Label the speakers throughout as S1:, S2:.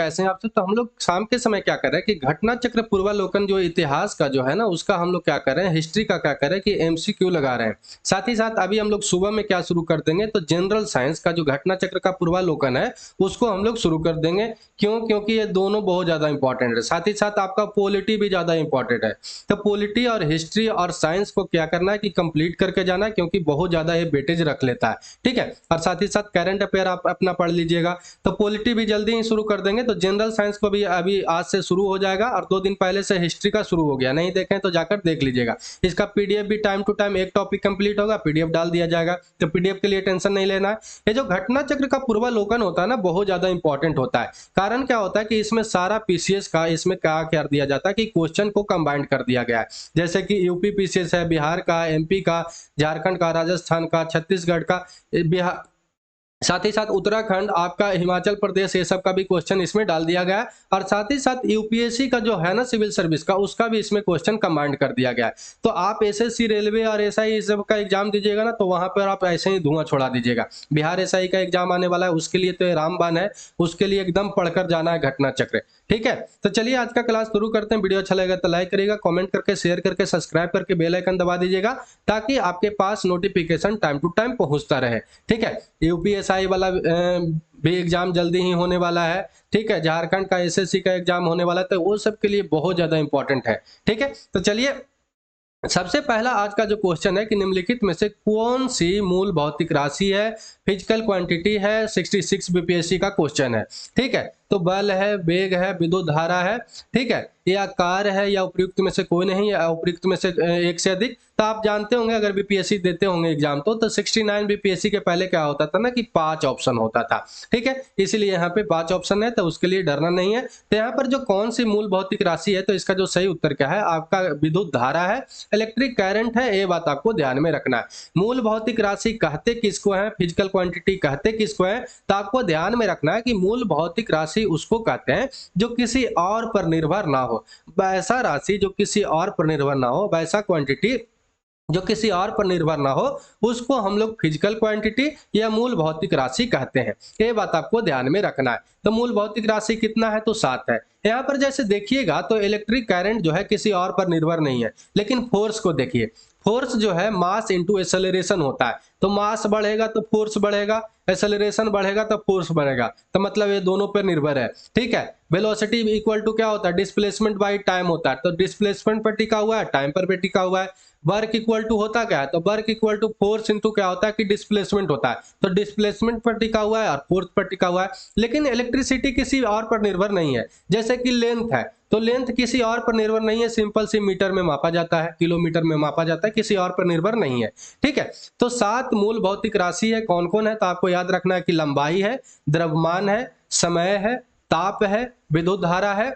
S1: कैसे हैं आपसे? तो हम लोग शाम के समय क्या कर रहे हैं कि घटना चक्र पूर्वालोकन जो इतिहास का जो है ना, उसका हम लोग क्या कर रहे हैं, हिस्ट्री का क्या कर रहे हैं कि एमसीक्यू लगा रहे हैं। साथ ही साथ अभी हम लोग सुबह में क्या शुरू कर देंगे, तो जनरल साइंस का जो घटना चक्र का पूर्वालोकन है, उसको हम लोग शुरू कर देंगे। क्यों? क्योंकि ये दोनों बहुत ज़्यादा इंपॉर्टेंट है। साथ ही साथ आपका पॉलिटी भी ज़्यादा इंपॉर्टेंट है। तो पॉलिटी और हिस्ट्री और साइंस को क्या करना है कि कंप्लीट करके जाना है, क्योंकि बहुत ज़्यादा ये वेटेज रख लेता है। ठीक है? और साथ ही साथ करंट अफेयर आप अपना पढ़ लीजिएगा। तो पॉलिटी भी जल्दी ही शुरू कर देंगे, तो जनरल साइंस को भी अभी आज से शुरू हो जाएगा, और 2 दिन पहले से हिस्ट्री का शुरू हो गया। नहीं देखें तो जाकर देख लीजिएगा। इसका पीडीएफ भी टाइम टू टाइम एक टॉपिक कंप्लीट होगा, पीडीएफ डाल दिया जाएगा। तो पीडीएफ के लिए टेंशन नहीं लेना है। ये जो घटना चक्र का पूर्वालोकन होता है ना, बहुत ज्यादा इंपॉर्टेंट होता है। कारण क्या होता है कि इसमें सारा पीसीएस का इसमें क्या कर दिया जाता है कि क्वेश्चन को कंबाइंड कर दिया गया है। जैसे कि यूपी पीसीएस है, बिहार का, एमपी का, झारखंड का, राजस्थान का, छत्तीसगढ़ का, बिहार, साथ ही साथ उत्तराखंड, आपका हिमाचल प्रदेश, ये सब का भी क्वेश्चन इसमें डाल दिया गया है। और साथ ही साथ यूपीएससी का जो है ना सिविल सर्विस का, उसका भी इसमें क्वेश्चन कमांड कर दिया गया है। तो आप एसएससी, रेलवे और एसआई सब का एग्जाम दीजिएगा ना, तो वहां पर आप ऐसे ही धुआं छोड़ा दीजिएगा। बिहार एसआई का एग्जाम आने वाला है, उसके लिए तो ये रामबाण है, उसके लिए एकदम पढ़कर जाना है घटना चक्र। ठीक है? तो चलिए आज का क्लास शुरू करते हैं। वीडियो अच्छा लगेगा तो लाइक करिएगा, कमेंट करके, शेयर करके, सब्सक्राइब करके बेल आइकन दबा दीजिएगा, ताकि आपके पास नोटिफिकेशन टाइम टू टाइम पहुंचता रहे। ठीक है? यूपीएसआई वाला भी एग्जाम जल्दी ही होने वाला है। ठीक है? झारखंड का एसएससी का एग्जाम होने वाला है, तो वो सब के लिए बहुत ज्यादा इंपॉर्टेंट है। ठीक है? तो चलिए, सबसे पहला आज का जो क्वेश्चन है कि निम्नलिखित में से कौन सी मूल भौतिक राशि है, फिजिकल क्वांटिटी है, 66 बीपीएससी का क्वेश्चन है। ठीक है? तो बल है, वेग है, विद्युत धारा है। ठीक है? या कार है, या उपयुक्त में से कोई नहीं, या उपयुक्त में से एक से अधिक। तो आप जानते होंगे, अगर बीपीएससी देते होंगे एग्जाम तो 69 बीपीएससी के पहले क्या होता था ना कि 5 ऑप्शन होता था। ठीक है? इसीलिए यहाँ पे 5 ऑप्शन है, तो उसके लिए डरना नहीं है। तो यहाँ पर जो कौन सी मूल भौतिक राशि है, तो इसका जो सही उत्तर क्या है, आपका विद्युत धारा है, इलेक्ट्रिक करंट है। ये बात आपको ध्यान में रखना है। मूल भौतिक राशि कहते किसको है, फिजिकल क्वांटिटी कहते किसको है, तो आपको ध्यान में रखना है कि मूल भौतिक राशि उसको कहते हैं जो किसी और पर निर्भर ना हो। वैसा राशि जो किसी और पर निर्भर ना हो, वैसा क्वांटिटी जो किसी और पर निर्भर ना हो, उसको हम लोग फिजिकल क्वांटिटी या मूल भौतिक राशि कहते हैं। ये बात आपको ध्यान में रखना है। तो मूल भौतिक राशि कितना है, तो 7 है। यहाँ पर जैसे देखिएगा तो इलेक्ट्रिक करंट जो है किसी और पर निर्भर नहीं है, लेकिन फोर्स को देखिए। फोर्स जो है मास इंटू एक्सेलरेशन होता है। तो मास बढ़ेगा तो फोर्स बढ़ेगा, एक्सेलरेशन बढ़ेगा तो फोर्स बढ़ेगा। तो मतलब ये दोनों पर निर्भर है। ठीक है? वेलोसिटी इक्वल टू क्या होता है, डिस्प्लेसमेंट बाई टाइम होता है। तो डिस्प्लेसमेंट पर टिका हुआ है, टाइम पर भी टिका हुआ है। वर्क इक्वल टू होता क्या है, तो work equal to force into क्या होता है कि डिस्प्लेसमेंट होता है। तो डिस्प्लेसमेंट पर टिका हुआ है और फोर्स पर टिका हुआ है। लेकिन इलेक्ट्रिसिटी किसी और पर निर्भर नहीं है। जैसे कि लेंथ है, तो लेंथ किसी और पर निर्भर नहीं है, सिंपल सी मीटर में मापा जाता है, किलोमीटर में मापा जाता है, किसी और पर निर्भर नहीं है। ठीक है? तो 7 मूल भौतिक राशि है। कौन कौन है, तो आपको याद रखना है कि लंबाई है, द्रव्यमान है, समय है, ताप है, विद्युत धारा है।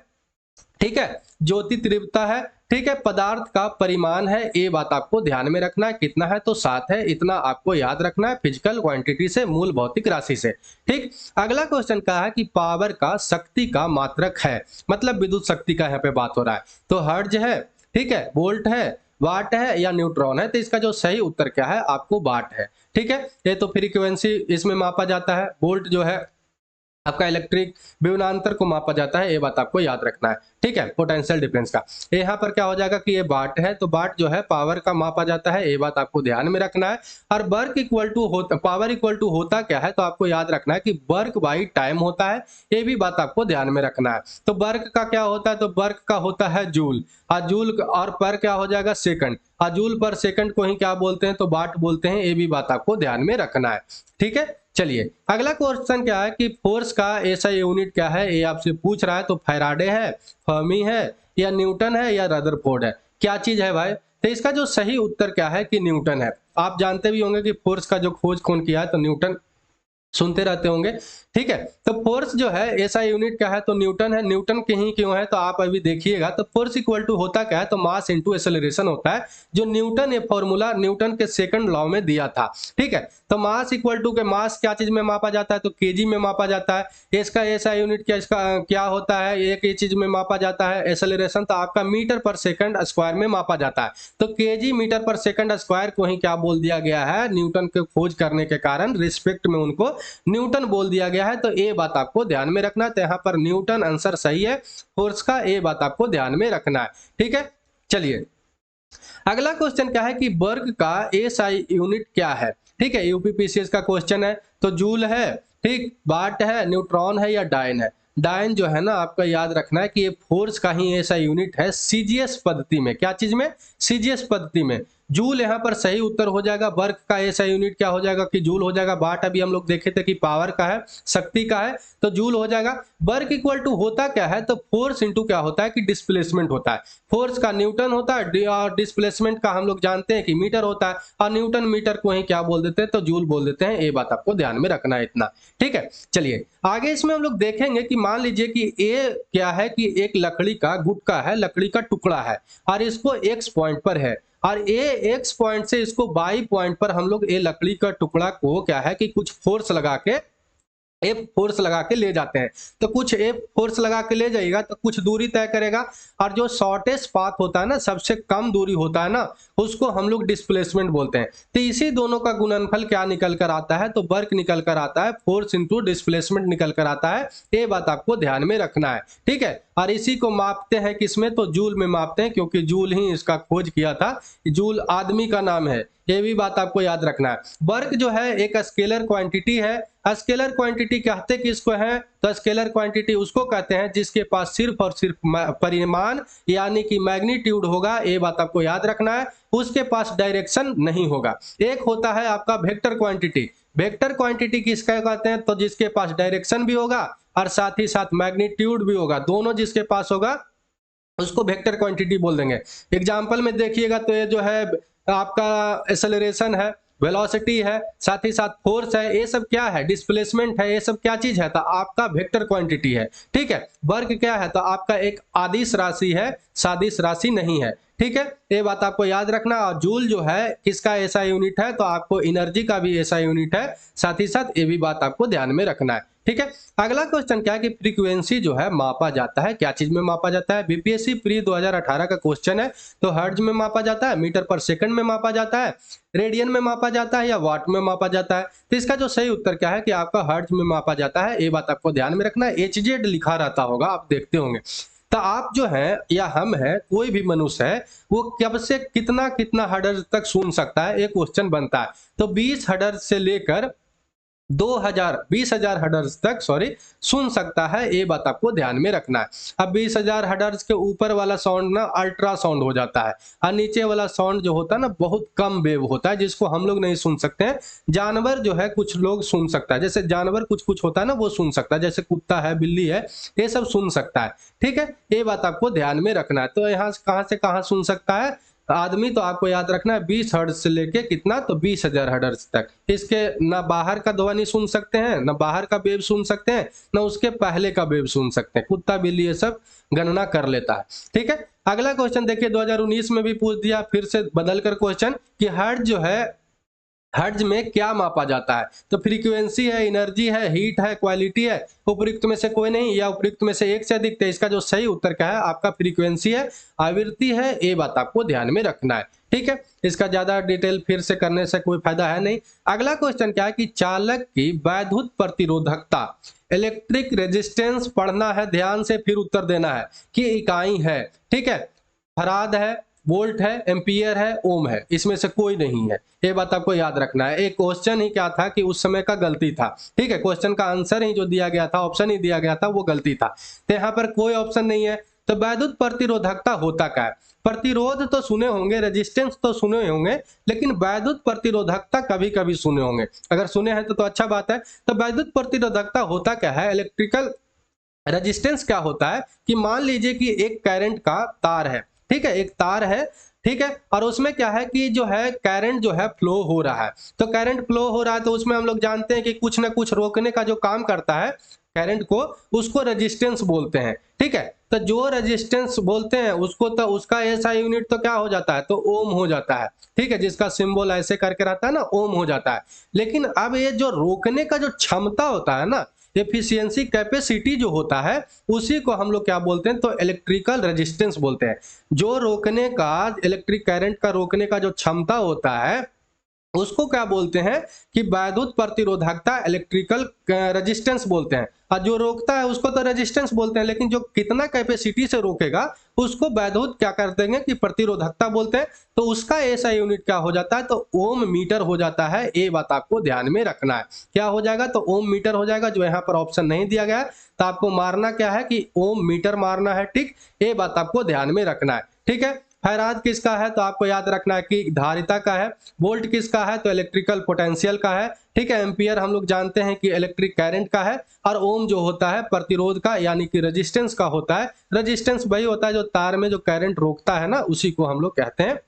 S1: ठीक है? ज्योति तीव्रता है। ठीक है? पदार्थ का परिमाण है। ये बात आपको ध्यान में रखना है। कितना है, तो 7 है। इतना आपको याद रखना है फिजिकल क्वांटिटी से, मूल भौतिक राशि से। ठीक? अगला क्वेश्चन क्या है कि पावर का, शक्ति का मात्रक है, मतलब विद्युत शक्ति का यहाँ पे बात हो रहा है। तो हर्ट्ज है, ठीक है, वोल्ट है, वाट है, या न्यूट्रॉन है। तो इसका जो सही उत्तर क्या है, आपको वाट है। ठीक है? ये तो फ्रीक्वेंसी इसमें मापा जाता है। वोल्ट जो है आपका इलेक्ट्रिक विभवांतर को मापा जाता है। ये बात आपको याद रखना है। ठीक है? पोटेंशियल डिफरेंस का। यहाँ पर क्या हो जाएगा कि ये वाट है, तो वाट जो है पावर का मापा जाता है। ये बात आपको ध्यान में रखना है। और वर्क इक्वल टू होता, पावर इक्वल टू होता क्या है, तो आपको याद रखना है कि वर्क बाई टाइम होता है। ये भी बात आपको ध्यान में रखना है। तो वर्क का क्या होता है, तो वर्क का होता है जूल, और जूल और पर क्या हो जाएगा, सेकंड। और जूल पर सेकंड को ही क्या बोलते हैं, तो वाट बोलते हैं। ये भी बात आपको ध्यान में रखना है। ठीक है? चलिए, अगला क्वेश्चन क्या है कि फोर्स का ऐसा यूनिट क्या है, ये आपसे पूछ रहा है। तो फैराडे है, फर्मी है, या न्यूटन है, या रदरफोर्ड है। क्या चीज है भाई, तो इसका जो सही उत्तर क्या है कि न्यूटन है। आप जानते भी होंगे कि फोर्स का जो खोज कौन किया है, तो न्यूटन, सुनते रहते होंगे। ठीक है? तो फोर्स जो है ऐसा यूनिट क्या है, तो न्यूटन है। न्यूटन के ही क्यों है, तो आप अभी देखिएगा। तो फोर्स इक्वल टू होता क्या है, तो मास इंटू एक्सेलरेशन होता है, जो न्यूटन ये फॉर्मूला न्यूटन के सेकंड लॉ में दिया था। ठीक है? तो मास इक्वल टू के, मास क्या चीज में मापा जाता है, तो केजी में मापा जाता है। इसका ऐसा यूनिट क्या, इसका क्या होता है, एक ये चीज में मापा जाता है। एक्सेलरेशन तो आपका मीटर पर सेकंड स्क्वायर में मापा जाता है। तो केजी मीटर पर सेकंड स्क्वायर को ही क्या बोल दिया गया है, न्यूटन के खोज करने के कारण रिस्पेक्ट में उनको न्यूटन बोल दिया गया है, तो ये बात आपको ध्यान में रखना है। तो यहाँ पर न्यूटन आंसर सही है फोर्स का, ये बात आपको ध्यान में रखना है। ठीक है, चलिए अगला क्वेश्चन क्या है कि वर्ग का एसआई यूनिट क्या है। ठीक है, यूपीपीसीएस का क्वेश्चन है। तो जूल है, ठीक, वाट है, न्यूट्रॉन है या डायन है। डायन जो है ना आपका याद रखना है कि ये फोर्स का ही ऐसा यूनिट है सीजीएस पद्धति में। क्या चीज में? सीजीएस पद्धति में। जूल यहाँ पर सही उत्तर हो जाएगा। वर्ग का ऐसा यूनिट क्या हो जाएगा कि जूल हो जाएगा। वाट अभी हम लोग देखे थे कि पावर का है, शक्ति का है, तो जूल हो जाएगा। वर्ग इक्वल टू होता क्या है, तो फोर्स इंटू क्या होता है कि डिस्प्लेसमेंट होता है। फोर्स का न्यूटन होता है और डिस्प्लेसमेंट का हम लोग जानते हैं कि मीटर होता है, और न्यूटन मीटर को ही क्या बोल देते हैं, तो जूल बोल देते हैं। ये बात आपको ध्यान में रखना है इतना। ठीक है, चलिए आगे इसमें हम लोग देखेंगे कि मान लीजिए कि ये क्या है कि एक लकड़ी का गुटका है, लकड़ी का टुकड़ा है, और इसको एक्स पॉइंट पर है, और ये एक्स पॉइंट से इसको वाई पॉइंट पर हम लोग ये लकड़ी का टुकड़ा को क्या है कि कुछ फोर्स लगा के एफ फोर्स लगा के ले जाते हैं। तो कुछ एफ फोर्स लगा के ले जाएगा तो कुछ दूरी तय करेगा, और जो शॉर्टेस्ट पाथ होता है ना, सबसे कम दूरी होता है ना, उसको हम लोग डिस्प्लेसमेंट बोलते हैं। तो इसी दोनों का गुणनफल क्या निकल कर आता है, तो वर्क निकल कर आता है, फोर्स इंटू डिस्प्लेसमेंट निकल कर आता है। ये बात आपको ध्यान में रखना है। ठीक है, और इसी को मापते हैं किसमें, तो जूल में मापते हैं, क्योंकि जूल ही इसका खोज किया था। जूल आदमी का नाम है, ये भी बात आपको याद रखना है। वर्क जो है एक स्केलर क्वांटिटी है। स्केलर क्वांटिटी कहते किसको है, तो स्केलर क्वांटिटी उसको कहते हैं जिसके पास सिर्फ और सिर्फ परिमाण यानी कि मैग्नीट्यूड होगा। ये बात आपको याद रखना है, उसके पास डायरेक्शन नहीं होगा। एक होता है आपका वेक्टर क्वांटिटी। वेक्टर क्वांटिटी किसका कहते हैं, तो जिसके पास डायरेक्शन भी होगा और साथ ही साथ मैग्नीट्यूड भी होगा, दोनों जिसके पास होगा उसको वेक्टर क्वांटिटी बोल देंगे। एग्जाम्पल में देखिएगा तो ये जो है आपका एक्सेलरेशन है, वेलोसिटी है, साथ ही साथ फोर्स है, ये सब क्या है, डिस्प्लेसमेंट है, ये सब क्या चीज है, तो आपका वेक्टर क्वांटिटी है। ठीक है, वर्ग क्या है, तो आपका एक आदिश राशि है, सादिश राशि नहीं है। ठीक है, ये बात आपको याद रखना। और जूल जो है किसका ऐसा यूनिट है, तो आपको एनर्जी का भी ऐसा यूनिट है, साथ ही साथ ये भी बात आपको ध्यान में रखना है। ठीक है, अगला क्वेश्चन क्या है कि फ्रीक्वेंसी जो है मापा जाता है, क्या चीज में मापा जाता है। बीपीएससी प्री 2018 का क्वेश्चन है। तो हर्ट्ज में मापा जाता है, मीटर पर सेकंड में मापा जाता है, रेडियन में मापा जाता है, या वाट में मापा जाता है। तो इसका जो सही उत्तर क्या है कि आपका हर्ट्ज में मापा जाता है। ये बात आपको ध्यान में रखना है। HZ लिखा रहता होगा, आप देखते होंगे। तो आप जो है या हम है, कोई भी मनुष्य है, वो कब से कितना कितना हर्ट्ज तक सुन सकता है, एक क्वेश्चन बनता है। तो 20 हर्ट्ज से लेकर 20,000 हर्ट्ज तक सुन सकता है। ये बात आपको ध्यान में रखना है। अब 20,000 हर्ट्ज के ऊपर वाला साउंड ना अल्ट्रासाउंड हो जाता है, और नीचे वाला साउंड जो होता है ना बहुत कम वेव होता है, जिसको हम लोग नहीं सुन सकते हैं। जानवर जो है कुछ लोग सुन सकता है, जैसे जानवर कुछ कुछ होता है ना वो सुन सकता है, जैसे कुत्ता है, बिल्ली है, ये सब सुन सकता है। ठीक है, ये बात आपको ध्यान में रखना है। तो यहाँ से कहाँ सुन सकता है आदमी, तो आपको याद रखना है 20 हर्ट्ज से लेके कितना, तो 20,000 हर्ट्ज तक। इसके ना बाहर का ध्वनि सुन सकते हैं, ना बाहर का वेव सुन सकते हैं, ना उसके पहले का वेव सुन सकते हैं। कुत्ता बिल्ली ये सब गणना कर लेता है। ठीक है, अगला क्वेश्चन देखिए 2019 में भी पूछ दिया, फिर से बदल कर क्वेश्चन कि हर्ट्ज जो है, हर्ट्ज में क्या मापा जाता है। तो फ्रीक्वेंसी है, एनर्जी है, हीट है, क्वालिटी है, उपयुक्त में से कोई नहीं, या उपयुक्त में से एक से अधिक। तो इसका जो सही उत्तर क्या है, आपका फ्रीक्वेंसी है, आवृत्ति है। ये बात आपको ध्यान में रखना है। ठीक है, इसका ज्यादा डिटेल फिर से करने से कोई फायदा है नहीं। अगला क्वेश्चन क्या है कि चालक की वैद्युत प्रतिरोधकता, इलेक्ट्रिक रेजिस्टेंस पढ़ना है ध्यान से, फिर उत्तर देना है कि इकाई है। ठीक है, फराद है, वोल्ट है, एम्पियर है, ओम है, इसमें से कोई नहीं है। ये बात आपको याद रखना है। एक क्वेश्चन ही क्या था कि उस समय का गलती था। ठीक है, क्वेश्चन का आंसर ही जो दिया गया था, ऑप्शन ही दिया गया था, वो गलती था। तो यहाँ पर कोई ऑप्शन नहीं है। तो वैद्युत प्रतिरोधकता होता क्या है, प्रतिरोध तो सुने होंगे, रेजिस्टेंस तो सुने होंगे, लेकिन वैद्युत प्रतिरोधकता कभी कभी सुने होंगे। अगर सुने हैं तो अच्छा बात है। तो वैद्युत प्रतिरोधकता होता क्या है, इलेक्ट्रिकल रेजिस्टेंस क्या होता है कि मान लीजिए कि एक करंट का तार है। ठीक है, एक तार है, ठीक है, और उसमें क्या है कि जो है करंट जो है फ्लो हो रहा है। तो करंट फ्लो हो रहा है, तो उसमें हम लोग जानते हैं कि कुछ ना कुछ रोकने का जो काम करता है करंट को, उसको रेजिस्टेंस बोलते हैं। ठीक है, तो जो रेजिस्टेंस बोलते हैं उसको, तो उसका ऐसा यूनिट तो क्या हो जाता है, तो ओम हो जाता है। ठीक है, जिसका सिंबल ऐसे करके रहता है ना, ओम हो जाता है। लेकिन अब ये जो रोकने का जो क्षमता होता है ना, एफिशिएंसी, कैपेसिटी जो होता है, उसी को हम लोग क्या बोलते हैं, तो इलेक्ट्रिकल रेजिस्टेंस बोलते हैं। जो रोकने का, इलेक्ट्रिक करंट का रोकने का जो क्षमता होता है, उसको क्या बोलते हैं कि वैद्युत प्रतिरोधकता, इलेक्ट्रिकल रेजिस्टेंस बोलते हैं। और जो रोकता है उसको तो रेजिस्टेंस बोलते हैं, लेकिन जो कितना कैपेसिटी से रोकेगा उसको वैद्युत क्या कर देंगे कि प्रतिरोधकता बोलते हैं। तो उसका ऐसा यूनिट क्या हो जाता है, तो ओम मीटर हो जाता है। ये बात आपको ध्यान में रखना है, क्या हो जाएगा, तो ओम मीटर हो जाएगा। जो यहाँ पर ऑप्शन नहीं दिया गया है, तो आपको मारना क्या है कि ओम मीटर मारना है। ठीक, ये बात आपको ध्यान में रखना है। ठीक है, फैराड किसका है, तो आपको याद रखना है कि धारिता का है। वोल्ट किसका है, तो इलेक्ट्रिकल पोटेंशियल का है। ठीक है, एम्पियर हम लोग जानते हैं कि इलेक्ट्रिक करंट का है। और ओम जो होता है प्रतिरोध का यानी कि रेजिस्टेंस का होता है। रेजिस्टेंस वही होता है जो तार में जो करंट रोकता है ना, उसी को हम लोग कहते हैं।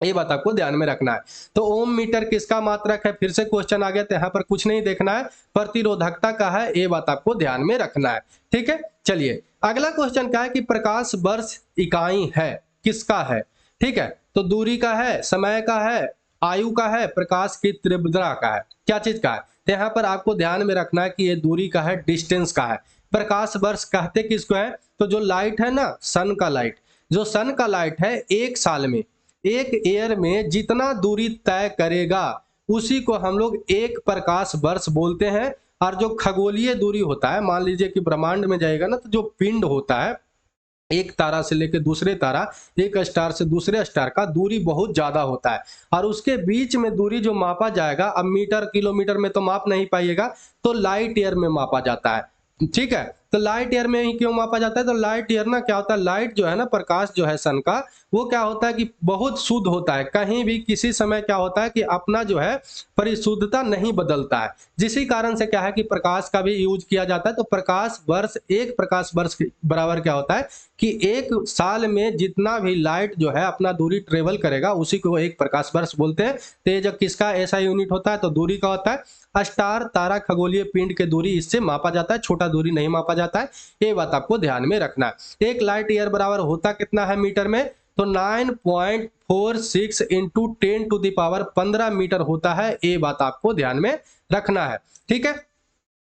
S1: ये बात आपको ध्यान में रखना है। तो ओम मीटर किसका मात्रक है, फिर से क्वेश्चन आ गया, तो यहाँ पर कुछ नहीं देखना है, प्रतिरोधकता का है। ये बात आपको ध्यान में रखना है। ठीक है, चलिए अगला क्वेश्चन क्या है कि प्रकाश वर्ष इकाई है, किसका है। ठीक है, तो दूरी का है, समय का है, आयु का है, प्रकाश की तीव्रता का है, क्या चीज का है। तो यहाँ पर आपको ध्यान में रखना है कि ये दूरी का है, डिस्टेंस का है। प्रकाश वर्ष कहते किसको है, तो जो लाइट है ना, सन का लाइट, जो सन का लाइट है एक साल में, एक ईयर में जितना दूरी तय करेगा उसी को हम लोग एक प्रकाश वर्ष बोलते हैं। और जो खगोलीय दूरी होता है, मान लीजिए कि ब्रह्मांड में जाएगा ना, तो जो पिंड होता है, एक तारा से लेकर दूसरे तारा, एक स्टार से दूसरे स्टार का दूरी बहुत ज्यादा होता है। और उसके बीच में दूरी जो मापा जाएगा, अब मीटर किलोमीटर में तो माप नहीं पाइएगा, तो लाइट ईयर में मापा जाता है। ठीक है, तो लाइट ईयर में ही क्यों मापा जाता है, तो लाइट ईयर ना क्या होता है, लाइट जो है ना, प्रकाश जो है सन का, वो क्या होता है कि बहुत शुद्ध होता है। कहीं भी किसी समय क्या होता है कि अपना जो है परिशुद्धता नहीं बदलता है, जिसी कारण से क्या है कि प्रकाश का भी यूज किया जाता है। तो प्रकाश वर्ष, एक प्रकाश वर्ष के बराबर क्या होता है कि एक साल में जितना भी लाइट जो है अपना दूरी ट्रेवल करेगा उसी को एक प्रकाश वर्ष बोलते हैं। तो ये जब किसका ऐसा यूनिट होता है, तो दूरी का होता है। स्टार तारा खगोलीय पिंड के दूरी इससे मापा जाता है, छोटा दूरी नहीं मापा जाता है। ये बात आपको ध्यान में रखना है। एक लाइट ईयर बराबर होता कितना है मीटर में, तो 9.46 इंटू 10⁻15 मीटर होता है। ये बात आपको ध्यान में रखना है। ठीक है,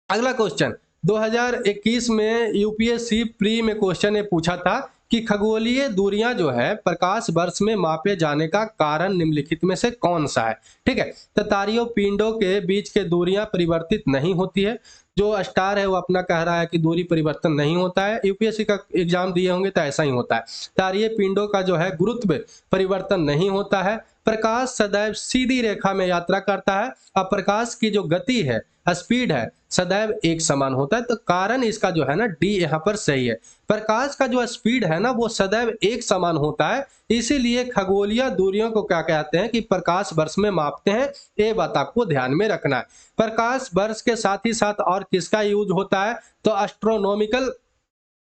S1: अगला क्वेश्चन 2021 में यूपीएससी प्री में क्वेश्चन ये पूछा था कि खगोलीय दूरियां जो है प्रकाश वर्ष में मापे जाने का कारण निम्नलिखित में से कौन सा है। ठीक है, तो तारियों पिंडों के बीच के दूरियां परिवर्तित नहीं होती है। जो स्टार है वो अपना कह रहा है कि दूरी परिवर्तन नहीं होता है। यूपीएससी का एग्जाम दिए होंगे तो ऐसा ही होता है। तारीय पिंडों का जो है गुरुत्व परिवर्तन नहीं होता है। प्रकाश सदैव सीधी रेखा में यात्रा करता है। अब प्रकाश की जो गति है, स्पीड है, सदैव एक समान होता है। तो कारण इसका जो है ना डी यहाँ पर सही है। प्रकाश का जो स्पीड है ना वो सदैव एक समान होता है, इसीलिए खगोलीय दूरियों को क्या कहते हैं कि प्रकाश वर्ष में मापते हैं। ये बात आपको ध्यान में रखना है। प्रकाश वर्ष के साथ ही साथ और किसका यूज होता है, तो एस्ट्रोनॉमिकल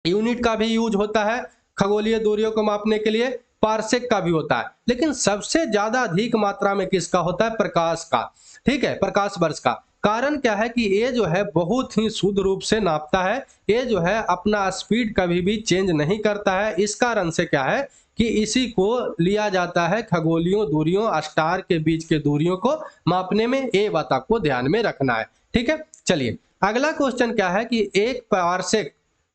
S1: यूनिट का भी यूज होता है खगोलीय दूरियों को मापने के लिए। पार्सेक का भी होता है, लेकिन सबसे ज्यादा अधिक मात्रा में किसका होता है, प्रकाश का। ठीक है, प्रकाश वर्ष का। कारण क्या है कि ये जो है बहुत ही शुद्ध रूप से नापता है। ये जो है अपना स्पीड कभी भी चेंज नहीं करता है। इस कारण से क्या है कि इसी को लिया जाता है खगोलीय दूरियों, स्टार के बीच के दूरियों को मापने में। ये बात आपको ध्यान में रखना है। ठीक है, चलिए अगला क्वेश्चन क्या है कि एक पार्सेक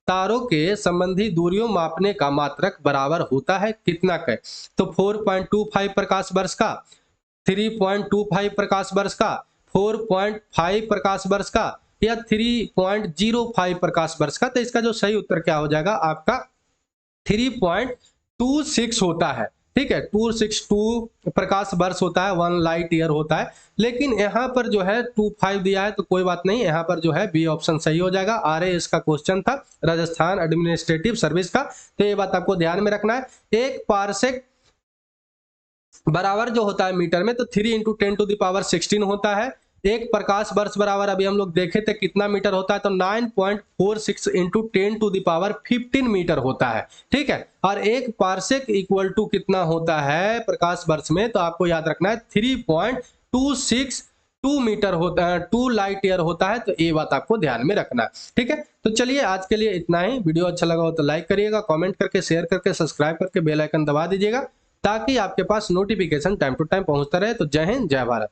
S1: तारों के संबंधी दूरियों मापने का मात्रक बराबर होता है कितना का, तो 4.25 प्रकाश वर्ष का, 3.25 प्रकाश वर्ष का, 4.5 प्रकाश वर्ष का, या 3.05 प्रकाश वर्ष का। तो इसका जो सही उत्तर क्या हो जाएगा आपका 3.26 होता है। ठीक है, 262 प्रकाश वर्ष होता है, 1 लाइट ईयर होता है। लेकिन यहाँ पर जो है 25 दिया है, तो कोई बात नहीं, यहाँ पर जो है बी ऑप्शन सही हो जाएगा। RAS का क्वेश्चन था, राजस्थान एडमिनिस्ट्रेटिव सर्विस का। तो ये बात आपको ध्यान में रखना है। एक पार्सेक बराबर जो होता है मीटर में, तो 3 इंटू 10⁻16 होता है। एक प्रकाश वर्ष बराबर अभी हम लोग देखे थे कितना मीटर होता है, तो 9.46 इंटू 10⁻15 मीटर होता है। ठीक है, और एक पार्सेक इक्वल टू कितना होता है प्रकाश वर्ष में, तो आपको याद रखना है 3.262 मीटर होता है, 2 लाइट ईयर होता है। तो ये बात आपको ध्यान में रखना है। ठीक है, तो चलिए आज के लिए इतना ही। वीडियो अच्छा लगा हो तो लाइक करिएगा, कमेंट करके, शेयर करके, सब्सक्राइब करके बेल आइकन दबा दीजिएगा, ताकि आपके पास नोटिफिकेशन टाइम टू टाइम पहुंचता रहे। तो जय हिंद, जय भारत।